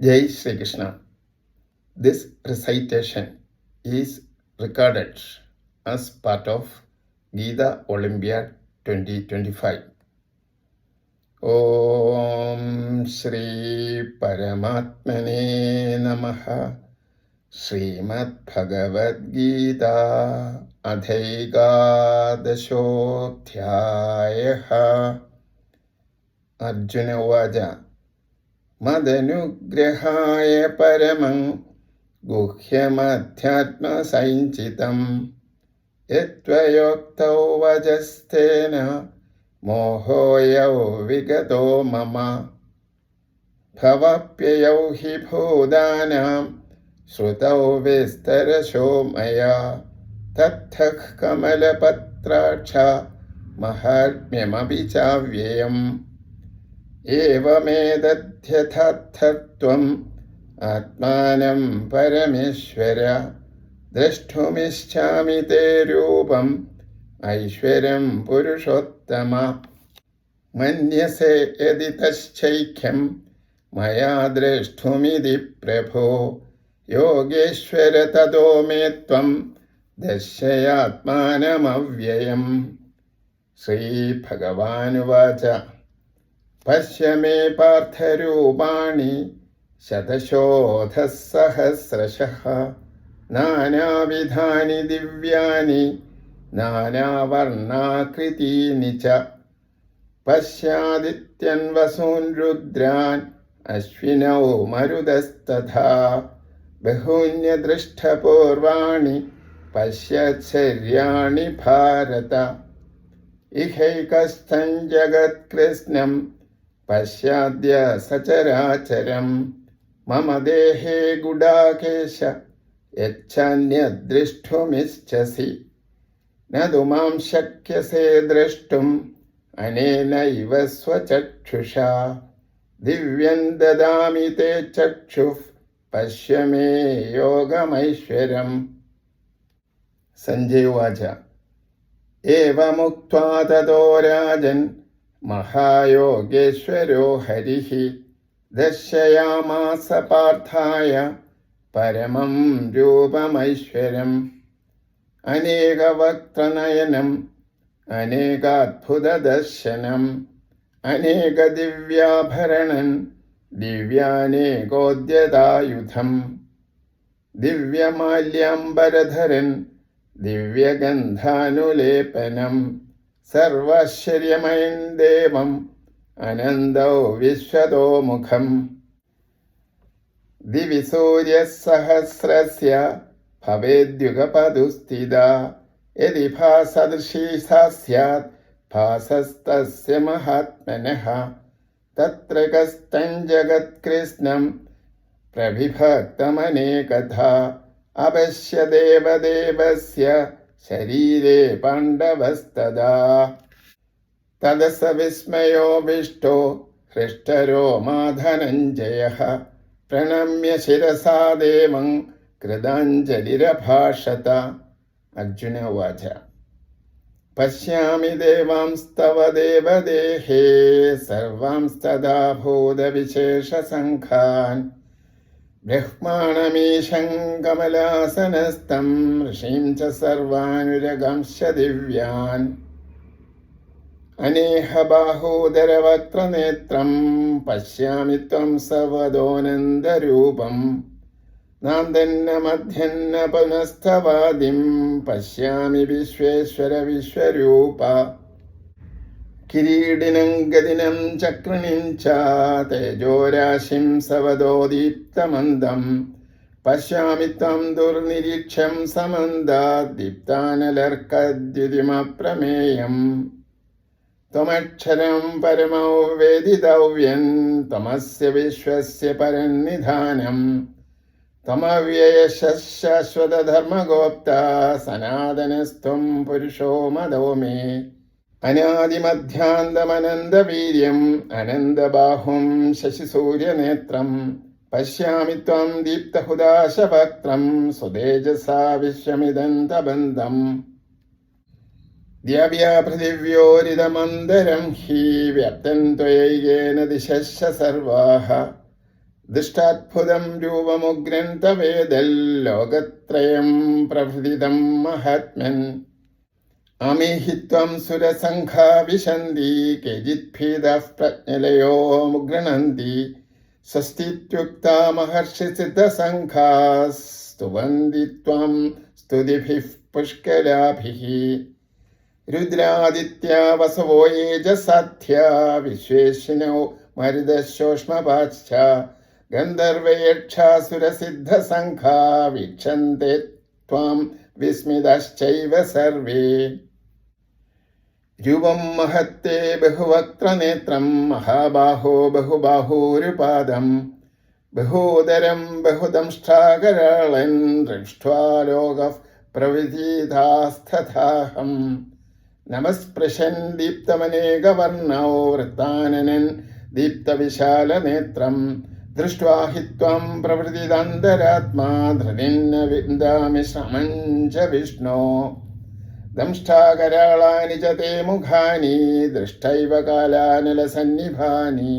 Jai Shri Krishna. This recitation is recorded as part of Gita Olympiad 2025. Om Shri Paramatmane Namaha. Srimad Bhagavad Gita Adhaigadashodhyayaha. Arjuna Uvaja മദനുഗ്രഹായ പരമം ഗുഹ്യമധ്യാത്മസഞ്ചിതം യത്വയോക്തൗ വചസ്തേന മോഹോയൗ വിഗതോ മമ ഭവപ്യയൗ he ഭൂതാനാം ശ്രുതൗ വിസ്തരശോ മയാ തത്തഃ കമലപത്രാക്ഷ മഹാത്മ്യമപി ചാവ്യയം ഏവമേതദ്യഥാർത്ഥത്വം ആത്മാനം പരമേശ്വര ദ്രഷ്ടുമിച്ഛാമി തേ രൂപം ഐശ്വര്യം പുരുഷോത്തമ മന്യസേ യദി തശ്ചൈഖ്യം മയാ ദ്രഷ്ടുമിതി പ്രഭോ യോഗേശ്വര തതോ മേ ത്വം ദർശയാത്മാനമവ്യയം. ശ്രീഭഗവാനുവാച പശ്യ മേ പാർത്ഥരൂപാണി ശതശോധസഹസ്രശഃ നാനാവിധാനി ദിവ്യാനി നാനാവർണാകൃതീനി ച പശ്യാദിത്യൻ വസൂൻ രുദ്രാൻ അശ്വിനൗ മരുതസ്തഥാ ബഹൂന്യദൃഷ്ടപൂർവാണി പശ്യച്ഛര്യാണി ഭാരത ഇഹൈകസ്ഥം ജഗത്കൃഷ്ണം പശ്യാദ്യ സചരാചരം മമ ദേഹേ ഗുഡാകേശ യച്ഛാന്യദ്രഷ്ടുമിച്ഛസി നതു മാം ശക്യസേ ദ്രഷ്ടും അനേനൈവ സ്വചക്ഷുഷാ ദിവ്യം ദദാമി തേ ചക്ഷുഃ പശ്യ മേ യോഗമൈശ്വരം. സഞ്ജയ ഉവാച ഏവമുക്ത്വാ തതോ രാജൻ മഹായോഗേശ്വരോ ഹരിഃ ദർശയാമാസ പാർത്ഥായ പരമം രൂപമൈശ്വര്യം. അനേകവക്ത്രനയനം അനേകാത്ഭുതദർശനം അനേകദിവ്യാഭരണം ദിവ്യാനേകോദ്യതായുധം ദിവ്യമാല്യാംബരധരൻ ദിവ്യഗന്ധാനുലേപനം സർവശ്ചര്യമയം ദേവം അനന്തൗ വിശ്വതോമുഖം. ദിവി സൂര്യസഹസ്രസ്യ ഭവേദ്യുഗപദുസ്ഥിതാ യദി ഭാസദൃശീ സാ സ്യാത് ഭാസസ്തസ്യ മഹാത്മനഃ തത്ര കസ്തം ജഗത്കൃഷ്ണം പ്രവിഭക്തമനേകഥാ അപശ്യ ദേവദേവസ്യ ശരീരേ പാണ്ഡവസ്തദാ തദസ വിസ്മയോഭിഷ്ടോ ഹൃഷ്ടരോമാ ധനഞ്ജയഃ പ്രണമ്യ ശിരസാ ദേവം കൃതാഞ്ജലിരഭാഷത. അർജുന ഉവാച പശ്യാമി ദേവാംസ്തവ ദേവദേഹേ സർവാംസ്തദാ ഭൂതവിശേഷസംഘാൻ ബ്രഹ്മാണമീശം കമലാസനസ്ഥം ഋഷീം ച സർവാനുരഗംശ ദിവ്യാൻ അനേഹബാഹൂദരവക്ത്രനേത്രം പശ്യാമി ത്വം സർവതോനന്ദരൂപം നാന്ദന്ന മധ്യന്ന പുനഃസ്ഥവാദിം പശ്യാമി വിശ്വേശ്വര വിശ്വരൂപ കിരീടിനം ഗദിനം ചക്രണിം ച തേജോരാശിം സവദോദീപ്തമന്ദം പശ്യാമി ത്വം ദുർനിരീക്ഷ്യം സമന്താദ് ദീപ്താനലർക്കദ്യുതിമപ്രമേയം ത്വമക്ഷരം പരമോ വേദിതവ്യം ത്വമസ്യ വിശ്വസ്യ പരന്നിധാനം ത്വമവ്യയഃ ശാശ്വതധർമ്മഗോപ്ത സനാതനസ്ത്വം പുരുഷോ മദോ മേ അനാദിമധ്യാന്തമനന്തവീര്യം അനന്തബാഹും ശശിസൂര്യനേത്രം പശ്യാമി ത്വം ദീപ്തഹുദാശവക്ത്രം സ്വതേജസാ വിശ്വമിദന്തബന്ധം ദ്യവ്യാപൃഥിവ്യോരിതമന്തരം ഹി വ്യാപ്തം ത്വയൈകേന ദിശശ്ച സർവാഃ ദൃഷ്ടാത്ഭുതം രൂപമുഗ്രൻ തവേദൽ ലോകത്രയം പ്രഭൃതിതം മഹാത്മൻ ആമീഹിത്വം സുരസംഘാ വിശന്തി കേചിദ്ഭീതഃ പ്രജ്ഞലയോ ഗൃണന്തി സ്വസ്തിത്യുക്താ മഹർഷിസിദ്ധസംഘാഃ സ്തുവന്തി ത്വം സ്തുതിഭിഃ പുഷ്കലാഭിഃ രുദ്രാദിത്യാ വസവോ യേജസാധ്യാ വിശ്വേശ്വിനോ മരുതശോഷ്മപാശ്ച ഗന്ധർവയക്ഷാസുരസിദ്ധസംഘാ വീക്ഷന്തെ ത്വാം വിസ്മിതശ്ചൈവ സർവേ രൂപം മഹത്തെ ബഹുവക്ത്രനേത്രം മഹാബാഹോ ബഹുബാഹൂരുപാദം ബഹൂദരം ബഹുദംഷ്ട്രാകരാളൻ ദൃഷ്ട്വാ ലോകഃ പ്രവിധീതാസ്തഥാഹം നമസ്പൃശൻ ദീപ്തമനേകവർണോ വൃത്താനനൻ ദീപ്തവിശാലനേത്രം ദൃഷ്ട്വാ ഹി ത്വം പ്രവൃത്തിദന്തരാത്മാ ധൃതിന്ന വിന്ദാമി ശ്രമം ച വിഷ്ണോ ദംഷ്ട്രാകരാളാനി ച തേ മുഖാനി ദൃഷ്ടൈവ കാലാനലസന്നിഭാനി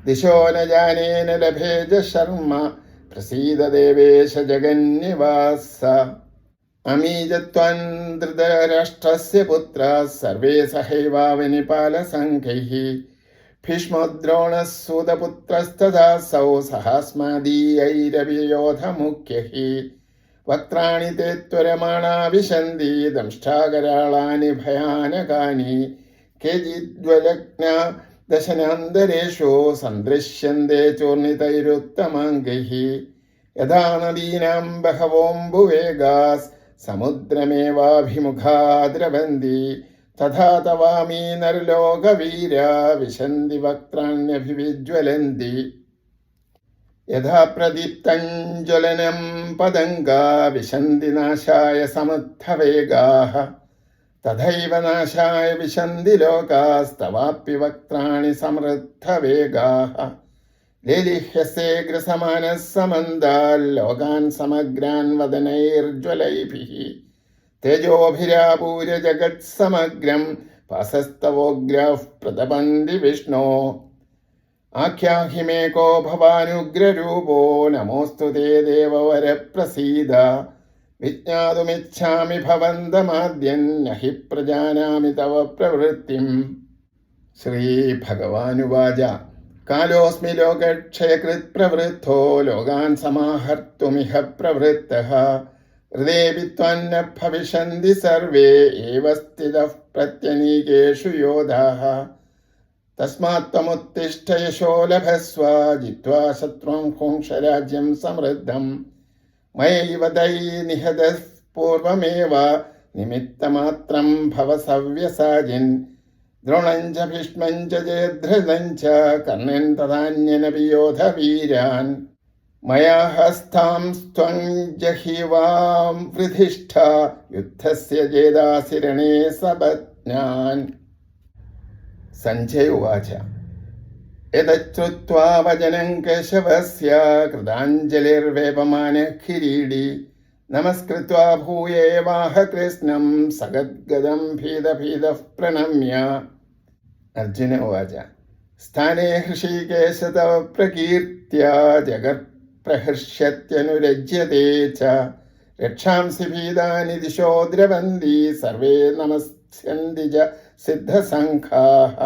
ദിശോ ന ജാനേ ന ലഭേ ച ശർമ്മ പ്രസീദ ദേവേശ ജഗന്നിവാസ അമീജത്വം ധൃതരാഷ്ട്രസ്യ പുത്രാः സർവേ സഹൈവാവനിപാലസംഘൈः ഭീഷ്മദ്രോണः സൂതപുത്രस्तथासौ സഹാസ്മദീയൈരവിയോധമുഖ്യൈः വക്ത്രാണി തേ ത്വരമാണാ വിശന്തി ദംഷ്ട്രാകരാളാനി ഭയാനകാനി കേചിദ്വലഗ്നാ ദശനാന്തരേഷു സദൃശ്യന്തെ ചൂർണിതൈരുത്തമാംഗൈः യഥാ നദീനാം ബഹവോംബുവേഗാസ് സമുദ്രമേവാഭിമുഖാ ദ്രവന്തി തഥാ തവാമീ നരലോകവീരാ വിശന്തി വക്ത്രാണ്യഭിവിജ്വലന്തി യഥാ പ്രദീപ്തം ജ്വലനം പതംഗാ വിശന്തി നാശായ സമർത്ഥവേഗാഃ തഥൈവ നാശായ വിശന്തി ലോകാസ്തവാപ്യ വക്ത്രാണി സമൃദ്ധവേഗാഃ ലേലിഹ്യസേഗ്രസമാനഃ സമന്താൽ ലോകാൻ സമഗ്രാൻ വദനൈർജ്വലൈഭിഃ തേജോഭിരാപൂര്യ ജഗത്സമഗ്രം പാസസ്തവോഗ്രാഃ പ്രതപന്തി വിഷ്ണോ ആഖ്യാഹിമേകോ ഭവാനുഗ്രരൂപോ നമോസ്തു തേ ദേവവരപ്രസീദ വിജ്ഞാതുമിച്ഛാമി ഭവന്തമാദ്യം നഹി പ്രജാനാമി തവ പ്രവൃത്തിം. ശ്രീഭഗവാനുവാച കാലോസ്മി ലോകക്ഷയകൃത് പ്രവൃദ്ധോ ലോകാൻ സമാഹർത്തുമിഹ പ്രവൃത്തഃ ഹൃദേപി ത്വന്ന ഭവിഷ്യന്തി സർവേ ഏവ സ്ഥിതഃ പ്രത്യനീകേഷു യോധാഃ തസ്മാത് ത്വമുത്തിഷ്ഠ യശോ ലഭസ്വ ജിത്വാ ശത്രും ഭുങ്ക്ഷ രാജ്യം സമൃദ്ധം മയൈവ ദൈനിഹതഃ പൂർവമേവ നിമിത്തമാത്രം ഭവ സവ്യസാചിൻ ദ്രോണം ച ഭീഷ്മം ച ജയദ്രഥം ച കർണൻ തഥാന്യനപി യോധവീരാൻ മയാ ഹസ്താംസ്ത്വം ജഹിവാം വൃധിഷ്ഠ യുദ്ധസ്യ ജേതാസി രണേ സപത്നാൻ. സഞ്ജയ ഉവാച യതശ്രുത്വാ വചനം കേശവസ്യ കൃതാഞ്ജലിർവേപമാനഃ കിരീടി നമസ്കൃത്വാ ഭൂയേവാഹ കൃഷ്ണം സഗദ്ഗദം ഭീതഭീതഃ പ്രണമ്യ. അർജുന ഉവാച സ്ഥാനേ ഹൃഷീകേശ തവ പ്രകീർത്യാ ജഗത്പ്രഹർഷ്യത്യനുരജ്യത്തെ ച രക്ഷാംസി ഭീതാനി ദിശോ ദ്രവന്തി സർവേ നമസ്യന്തി ച സിദ്ധസംഘാഃ.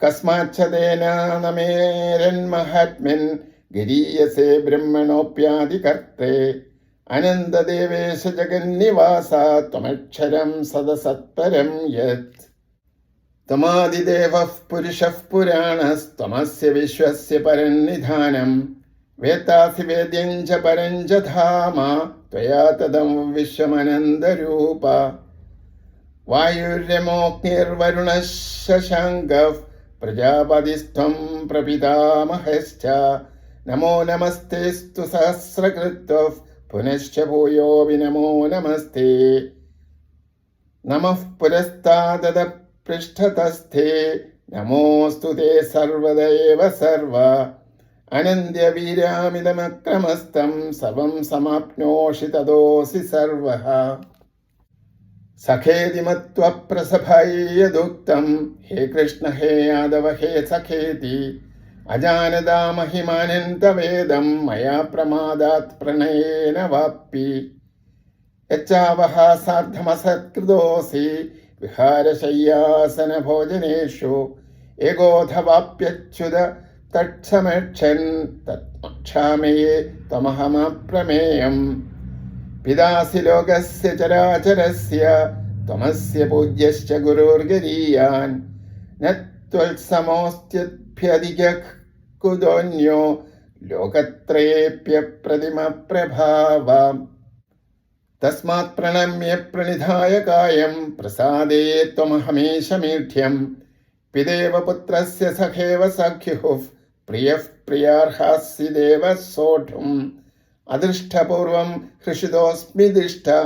കസ്മാച്ഛ തേന നമേരന്മഹാത്മ്യൻ ഗരീയസേ ബ്രഹ്മണോപ്യാദികർത്തേ അനന്തദേവേശ ജഗന്നിവാസ ത്വമക്ഷരം സദസത്പരം യത്. ത്വമാദിദേവഃ പുരുഷഃ പുരാണസ്ത്വമസ്യ വിശ്വസ്യ പരന്നിധാനം വേത്താസി വേദ്യം ച പരം ച ധാമ ത്വയാ തദം വിശ്വമനന്തരൂപ. വായുര്യമോഗ്നിർവരുണഃ ശശാങ്കഃ പ്രജാപതിസ്ത്വം പ്രപിതാമഹശ്ച നമോ നമസ്തേസ്തു സഹസ്രകൃത്വഃ പുനശ്ച ഭൂയോപി നമോ നമസ്തേ. നമഃ പുരസ്താദ പൃഷ്ഠതസ്ഥേ നമോസ്തു തേ സർവദ ഏവ സർവ. അനന്ത്യവീര്യാമിതമക്രമസ്തം സർവം സമാപ്നോഷി തതോസി സർവഃ. സഖേതി മത്വാ പ്രസഭൈ യദുക്തം ഹേ കൃഷ്ണ ഹേ യാദവ ഹേ സഖേതി അജാനതാ महिमानन्तवेदं मया प्रमादात् प्रणयेन वाप्पि यच्चावः सार्धमसत्कृतोऽसि विहारशय्यासनभोजनेषु एकोऽथवाप्यच्युत तत्समेक्षन् तत्क्षामये त्वमहमप्रमेयम् पितासि लोकस्य चराचरस्य त्वमस्य पूज्यश्च गुरुर्गरीयान् न त्वत्समोऽस्त्यभ्यधिकः कुतोऽन्यो लोकत्रयेऽप्यप्रतिमप्रभाव तस्मात् प्रणम्य प्रणिधाय कायं प्रसादे त्वमहमेशमीढ्यं पितेव पुत्रस्य सखेव सख्युः प्रियः प्रियार्हासि देव सोढुम् अदृष्टपूर्वं हृषितोऽस्मि दृष्टा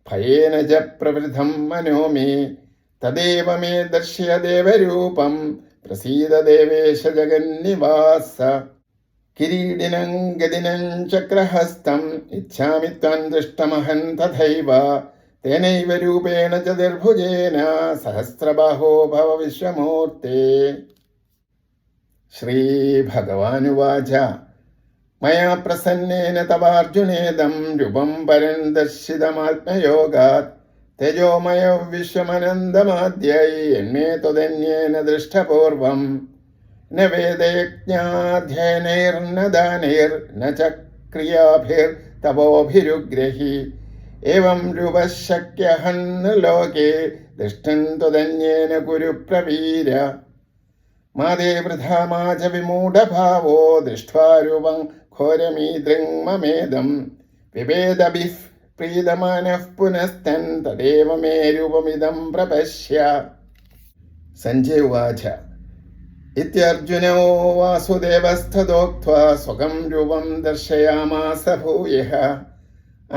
भयेन च प्रवृद्धं मनो मे तदेव मे दर्शय देवरूपं प्रसीद देवेश जगन्निवास किरीटिनं गदिनं चक्रहस्तम् इच्छामि त्वं दृष्टमहं तथैव तेनैव रूपेण चतुर्भुजेन सहस्रबाहो भव विश्वमूर्ते। श्रीभगवानुवाच मया प्रसन्नेन तवार्जुनेदं रूपं परं दर्शितमात्मयोगात् तेजोमय विश्वमनन्दमाद्यै यन्मे त्वदन्येन दृष्टपूर्वम् न वेदयज्ञाध्ययनैर्न दानैर्न च क्रियाभिर्तपोभिरुग्रहि एवं रूपः शक्यः न लोके दृष्टं त्वदन्येन कुरु प्रवीर मा ते वृथा मा च विमूढभावो दृष्ट्वा रूपं घोरमीदृङ्ममेदं विभेदभिः प्रीतमानः पुनस्तन् तदेव मे रूपमिदं प्रपश्य। सञ्जय उवाच इत्यर्जुनो वासुदेवस्तथोक्त्वा स्वकं रूपं दर्शयामास भूयः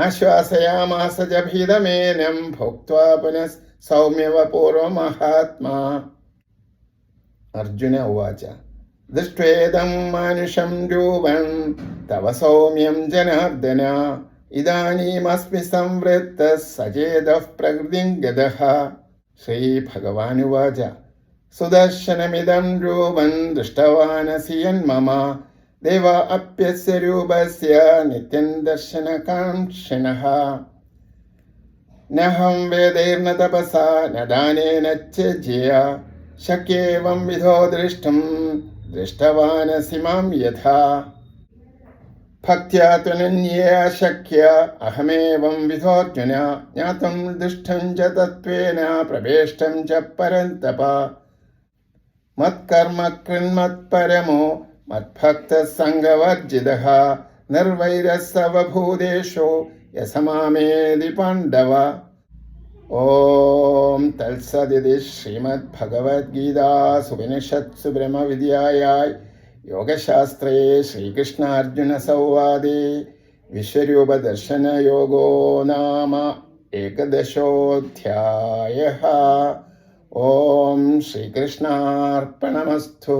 आश्वासयामास च भीतमेनं भोक्त्वा पुनः सौम्यवपूर्वमहात्मा। अर्जुन उवाच दृष्ट्वेदं मानुषं रूपं तव सौम्यं जनार्दन इदानीमस्मि संवृत्तः सचेतः प्रकृतिं गतः। श्रीभगवानुवाच सुदर्शनमिदं रूपं दृष्टवानसि यन्मम देवा अप्यस्य रूपस्य नित्यं दर्शनकाङ्क्षिणः नहं वेदैर्न तपसा न दानेन च जया शक्येवं विधो द्रष्टुं दृष्टवानसि मां यथा भक्त्या त्वनन्यया शक्य अहमेवं विधोऽर्जुन ज्ञातुं दृष्टं च तत्त्वेन प्रवेष्टं च परन्तप मत्कर्म कृन्मत्परमो मद्भक्तः सङ्गवर्जितः निर्वैरः सर्वभूतेषु यसमामेदि पाण्डव। ॐ तत्सदिति श्रीमद्भगवद्गीतासु ब्रह्मविद्यायां योगशास्त्रे श्रीकृष्णार्जुनसंवादे विश्वरूपदर्शनयोगो नाम 11ोऽध्यायः। ॐ श्रीकृष्णार्पणमस्तु।